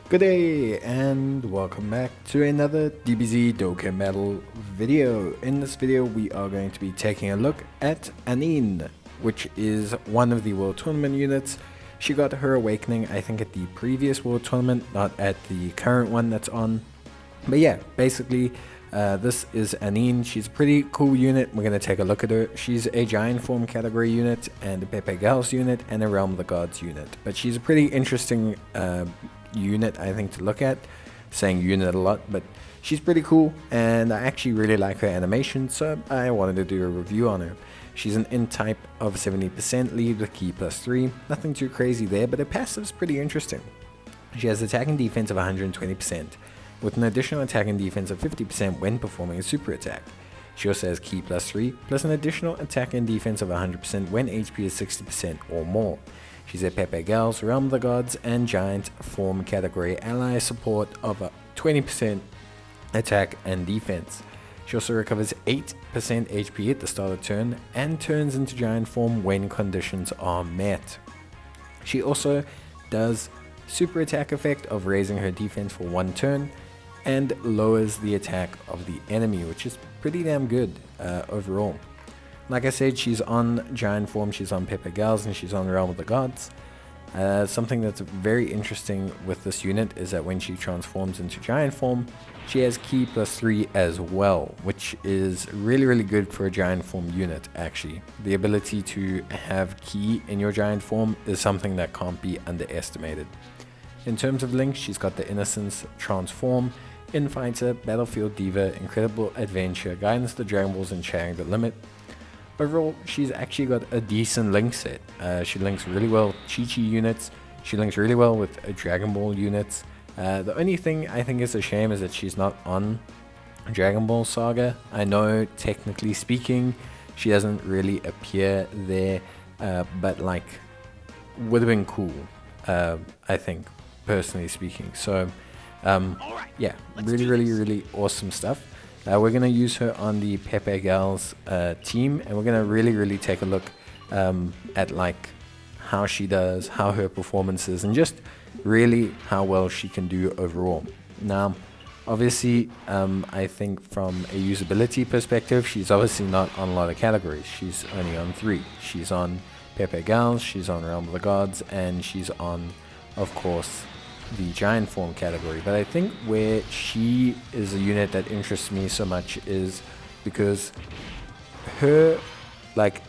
Good day and welcome back to another DBZ Dokkan Battle video. In this video we are going to be taking a look at Annin, which is one of the World Tournament units. She got her awakening I think at the previous World Tournament, not at the current one that's on. But yeah, basically this is Annin. She's a pretty cool unit. We're going to take a look at her. She's a Giant Form category unit and a Pepe Gals unit and a Realm of the Gods unit. But she's a pretty interesting unit I think to look at. Saying unit a lot, but she's pretty cool and I actually really like her animation, so I wanted to do a review on her. She's an INT type of 70% lead with key +3. Nothing too crazy there, but her passive's pretty interesting. She has attack and defense of 120%, with an additional attack and defense of 50% when performing a super attack. She also has key +3, plus an additional attack and defense of 100% when HP is 60% or more. She's a Pepe Gals, Realm of the Gods, and Giant Form category ally support of 20% attack and defense. She also recovers 8% HP at the start of turn and turns into Giant Form when conditions are met. She also does super attack effect of raising her defense for 1 turn and lowers the attack of the enemy, which is pretty damn good overall. Like I said, she's on Giant Form, she's on Pepe Gals, and she's on Realm of the Gods. Something that's very interesting with this unit is that when she transforms into Giant Form, she has key +3 as well, which is really good for a Giant Form unit actually. The ability to have key in your Giant Form is something that can't be underestimated. In terms of links, she's got the Innocence, Transform, Infighter, Battlefield Diva, Incredible Adventure, Guidance to the Dragon Balls, and Shattering the Limit. Overall, she's actually got a decent link set. She links really well with Chi-Chi units, she links really well with Dragon Ball units. The only thing I think is a shame is that she's not on Dragon Ball Saga. I know technically speaking she doesn't really appear there, but like would have been cool, I think, personally speaking. So yeah, really awesome stuff. We're going to use her on the Pepe Gals team, and we're going to really take a look at like how she does, how her performance is, and just really how well she can do overall. Now, obviously, I think from a usability perspective, she's obviously not on a lot of categories. She's only on 3. She's on Pepe Gals, she's on Realm of the Gods, and she's on, of course, the Giant Form category. But I think where she is a unit that interests me so much is because her, like,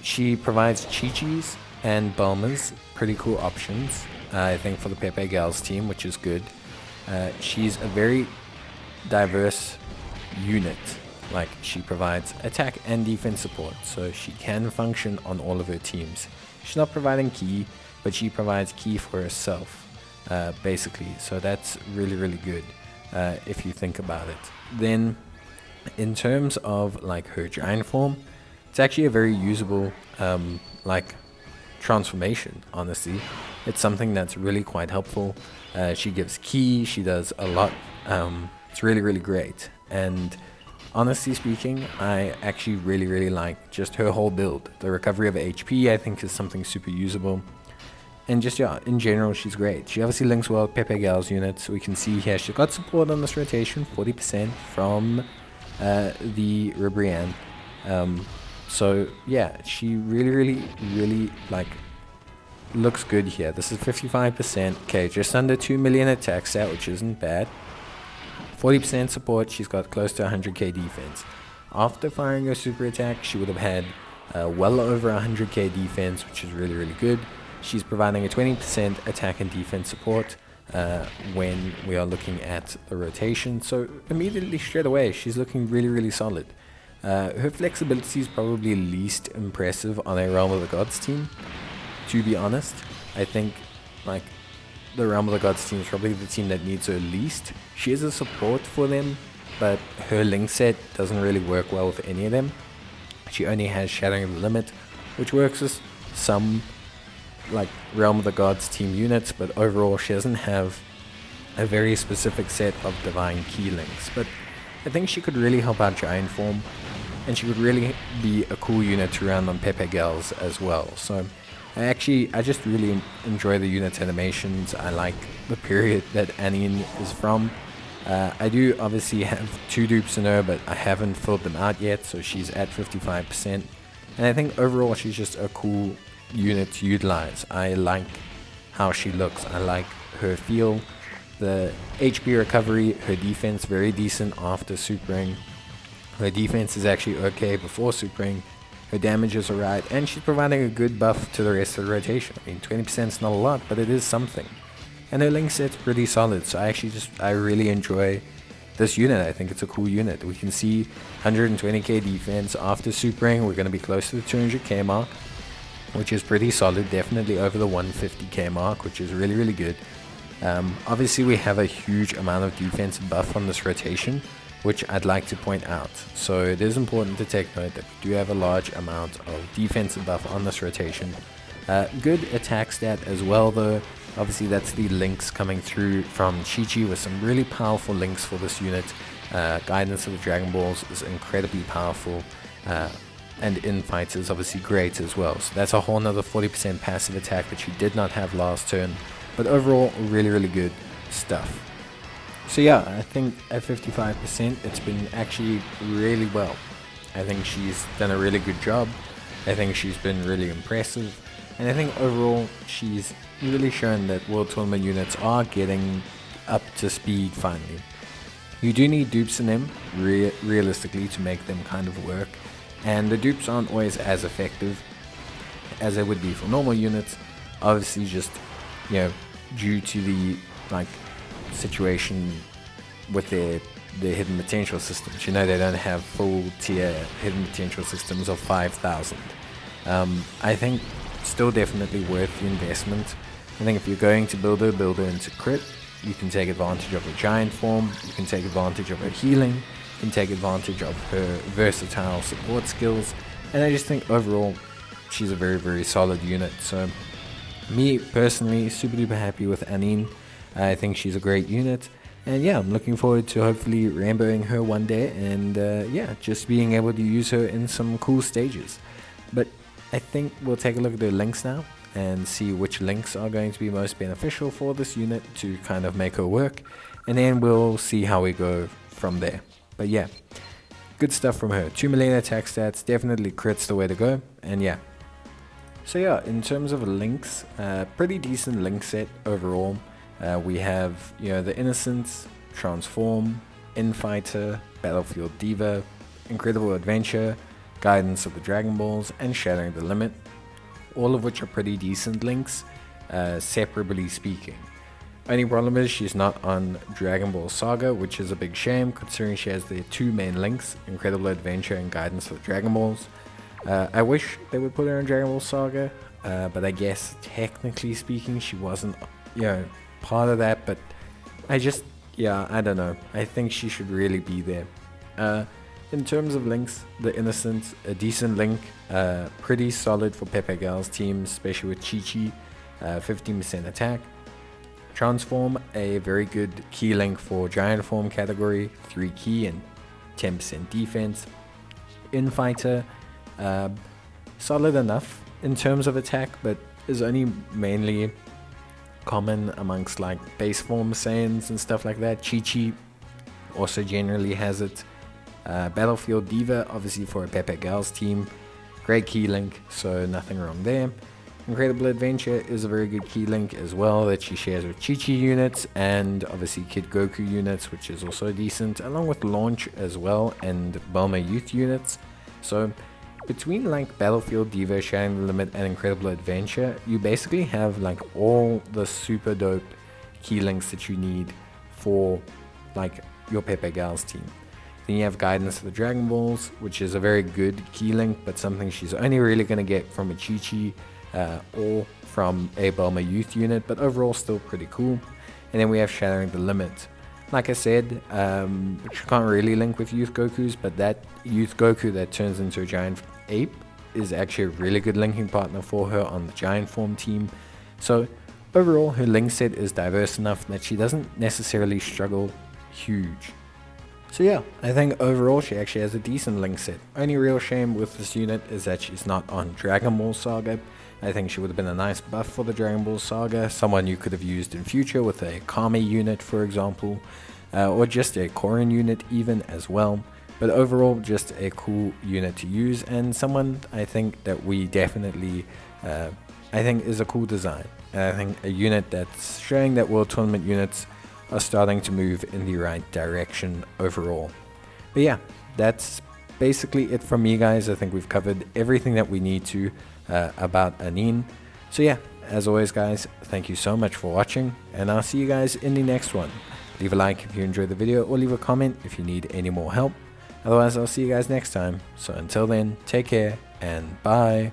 she provides Chi-Chis and Bulmas, pretty cool options, I think, for the Pepe Gals team, which is good. She's a very diverse unit. Like, she provides attack and defense support, so she can function on all of her teams. She's not providing key, but she provides key for herself. Basically, so that's really good if you think about it. Then in terms of like her Giant Form, it's actually a very usable like transformation. Honestly, it's something that's really quite helpful. She gives key, she does a lot. It's really great, and honestly speaking, I actually really like just her whole build. The recovery of HP I think is something super usable. And just, yeah, in general, she's great. She obviously links well with Pepe Gals units. We can see here she's got support on this rotation, 40% from the Ribrianne. So, yeah, she really, like, looks good here. This is 55%. Okay, just under 2 million attack stat, which isn't bad. 40% support, she's got close to 100k defense. After firing her super attack, she would have had well over 100k defense, which is really good. She's providing a 20% attack and defense support when we are looking at the rotation. So immediately straight away, she's looking really solid. Her flexibility is probably least impressive on a Realm of the Gods team, to be honest. I think like the Realm of the Gods team is probably the team that needs her least. She is a support for them, but her link set doesn't really work well with any of them. She only has Shattering the Limit, which works with some like Realm of the Gods team units, but overall she doesn't have a very specific set of divine key links. But I think she could really help out Giant Form, and she would really be a cool unit to run on Pepe Gals as well. So I just really enjoy the unit's animations. I like the period that Annin is from. I do obviously have 2 dupes in her, but I haven't filled them out yet, so she's at 55%. And I think overall she's just a cool unit to utilize. I like how she looks. I like her feel. The HP recovery, her defense very decent after supering. Her defense is actually okay before supering. Her damage is alright, and she's providing a good buff to the rest of the rotation. I mean, 20% is not a lot, but it is something. And her link set's pretty solid, so I really enjoy this unit. I think it's a cool unit. We can see 120k defense after supering. We're going to be close to the 200k mark, which is pretty solid, definitely over the 150k mark, which is really, really good. Obviously, we have a huge amount of defense buff on this rotation, which I'd like to point out. So it is important to take note that we do have a large amount of defensive buff on this rotation. Good attack stat as well though. Obviously that's the links coming through from Chi-Chi with some really powerful links for this unit. Guidance of the Dragon Balls is incredibly powerful. And Infight is obviously great as well. So that's a whole nother 40% passive attack that she did not have last turn. But overall, really, really good stuff. So yeah, I think at 55%, it's been actually really well. I think she's done a really good job. I think she's been really impressive. And I think overall, she's really shown that World Tournament units are getting up to speed finally. You do need dupes in them, realistically, to make them kind of work. And the dupes aren't always as effective as they would be for normal units. Obviously just, due to the, situation with their hidden potential systems. They don't have full tier hidden potential systems of 5,000. I think still definitely worth the investment. I think if you're going to build her into crit, you can take advantage of her giant form, you can take advantage of her healing, you can take advantage of her versatile support skills, and I just think overall she's a very, very solid unit. So me personally, super duper happy with Annin. I think she's a great unit, and yeah, I'm looking forward to hopefully rainbowing her one day, and just being able to use her in some cool stages. But I think we'll take a look at the links now and see which links are going to be most beneficial for this unit to kind of make her work, and then we'll see how we go from there. But yeah, good stuff from her. 2 million attack stats, definitely crits the way to go, and yeah. So yeah, in terms of links, pretty decent link set overall. We have, the Innocence, Transform, Infighter, Battlefield Diva, Incredible Adventure, Guidance of the Dragon Balls, and Shattering the Limit, all of which are pretty decent links, separately speaking. Only problem is she's not on Dragon Ball Saga, which is a big shame considering she has the 2 main links, Incredible Adventure and Guidance of the Dragon Balls. I wish they would put her on Dragon Ball Saga, but I guess technically speaking she wasn't, part of that, but I don't know. I think she should really be there. In terms of links, the Innocent, a decent link, pretty solid for Pepe Gal's team, especially with Chi-Chi, 15% attack. Transform, a very good key link for Giant Form category, 3 key and 10% defense. Infighter, solid enough in terms of attack, but is only mainly common amongst base form Saiyans and stuff like that. Chi-Chi also generally has it. Battlefield Diva, obviously for a Pepe Gal's team, great key link, so nothing wrong there. Incredible Adventure is a very good key link as well that she shares with Chi-Chi units, and obviously Kid Goku units, which is also decent, along with Launch as well and Bulma Youth units. So between Battlefield Diva, Shattering the Limit, and Incredible Adventure, you basically have all the super dope key links that you need for your Pepe Gal's team. Then you have Guidance of the Dragon Balls, which is a very good key link, but something she's only really going to get from a Chi-Chi or from a Bulma Youth unit, but overall still pretty cool. And then we have Shattering the Limit. Like I said, which you can't really link with Youth Gokus, but that Youth Goku that turns into a giant ape is actually a really good linking partner for her on the Giant Form team. So overall, her link set is diverse enough that she doesn't necessarily struggle huge. So yeah, I think overall she actually has a decent link set. Only real shame with this unit is that she's not on Dragon Ball Saga, I think she would have been a nice buff for the Dragon Ball Saga, someone you could have used in future with a Kami unit, for example, or just a Korin unit even as well. But overall, just a cool unit to use, and someone I think that we definitely, I think is a cool design. And I think a unit that's showing that World Tournament units are starting to move in the right direction overall. But yeah, that's basically it from me, guys. I think we've covered everything that we need to about Annin. So yeah, as always, guys, thank you so much for watching, and I'll see you guys in the next one. Leave a like if you enjoyed the video, or leave a comment if you need any more help. Otherwise, I'll see you guys next time. So until then, take care and bye.